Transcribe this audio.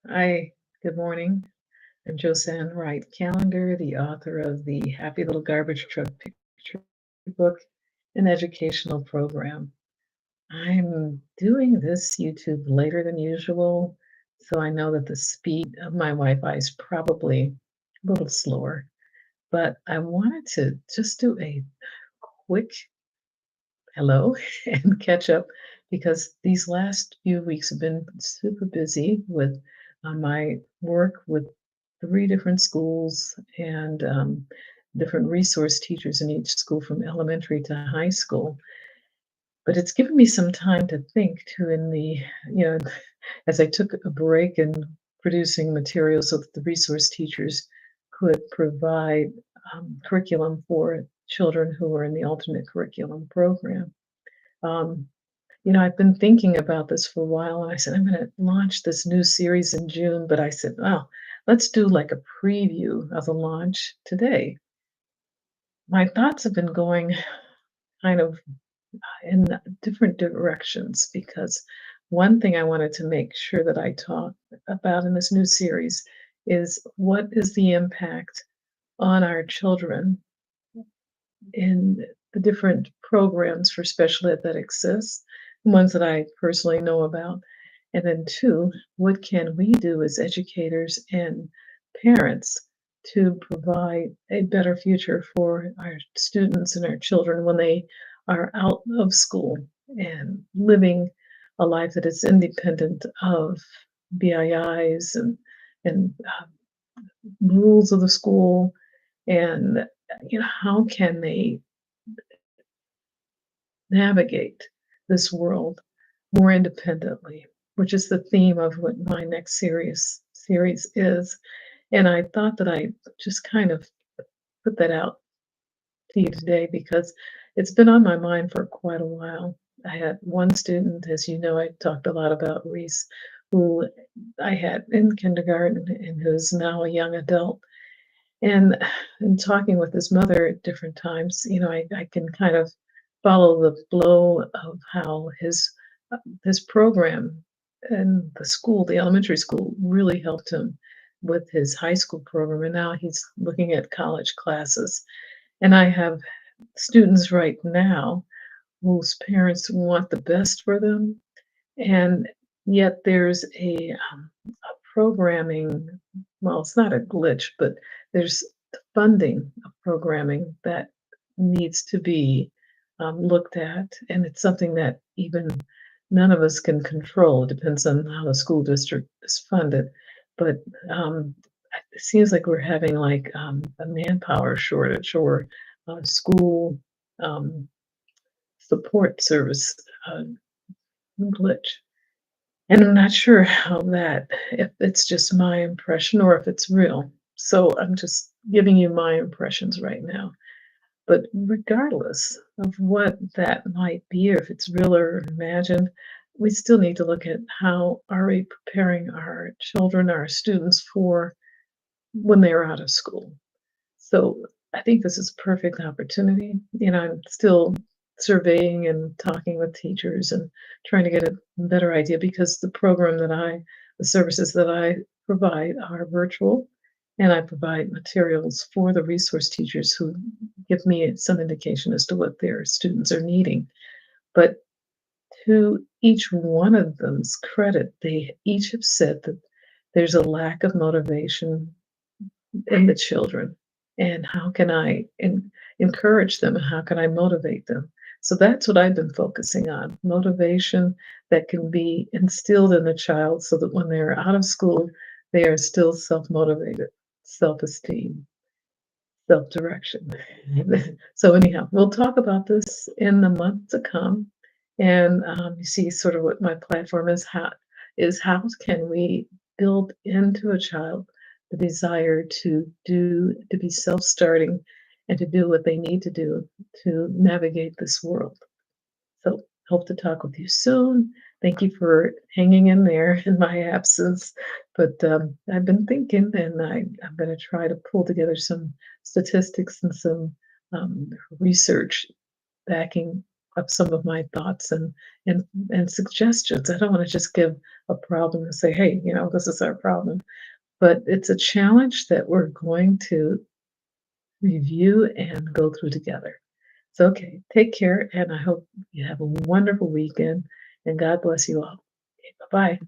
Hi, good morning. I'm Josanne Wright Callender, the author of the Happy Little Garbage Truck Picture Book, an educational program. I'm doing this YouTube later than usual, so I know that the speed of my Wi-Fi is probably a little slower, but I wanted to just do a quick hello and catch up because these last few weeks have been super busy with my work with three different schools and different resource teachers in each school from elementary to high school. But it's given me some time to think too you know, as I took a break in producing materials so that the resource teachers could provide curriculum for children who are in the alternate curriculum program. Um, I've been thinking about this for a while, and I said, I'm going to launch this new series in June. But I said, oh, let's do like a preview of the launch today. My thoughts have been going kind of in different directions because one thing I wanted to make sure that I talk about in this new series is what is the impact on our children in the different programs for special ed that exist, ones that I personally know about. And then, two, what can we do as educators and parents to provide a better future for our students and our children when they are out of school and living a life that is independent of BIIs and rules of the school and how can they navigate this world more independently, which is the theme of what my next series is. And I thought that I just kind of put that out to you today because it's been on my mind for quite a while. I had one student, as you know, I talked a lot about Reese, who I had in kindergarten and who's now a young adult. And in talking with his mother at different times, I can kind of follow the flow of how his program and the school, the elementary school, really helped him with his high school program. And now he's looking at college classes. And I have students right now whose parents want the best for them, and yet there's a programming, well, it's not a glitch, but there's funding of programming that needs to be looked at. And it's something that even none of us can control. It depends on how the school district is funded. But um, it seems like we're having like a manpower shortage or school um, support service uh, glitch. And I'm not sure how that if it's just my impression or if it's real. So I'm just giving you my impressions right now. But regardless of what that might be, or if it's real or imagined, we still need to look at how are we preparing our children, our students for when they're out of school. So I think this is a perfect opportunity. I'm still surveying and talking with teachers and trying to get a better idea because the services that I provide are virtual, and I provide materials for the resource teachers who give me some indication as to what their students are needing. But to each one of them's credit, they each have said that there's a lack of motivation in the children, and how can I encourage them, and how can I motivate them? So that's what I've been focusing on, motivation that can be instilled in the child so that when they're out of school, they are still self-motivated, self-esteem, self-direction. So anyhow, we'll talk about this in the month to come, and you see sort of what my platform is how can we build into a child the desire to be self-starting and to do what they need to do to navigate this world. So hope to talk with you soon. Thank you for hanging in there in my absence. But I've been thinking, and I'm going to try to pull together some statistics and some research backing of some of my thoughts and suggestions. I don't want to just give a problem and say, hey, this is our problem. But it's a challenge that we're going to review and go through together. So, okay, take care, and I hope you have a wonderful weekend, and God bless you all. Okay, bye bye.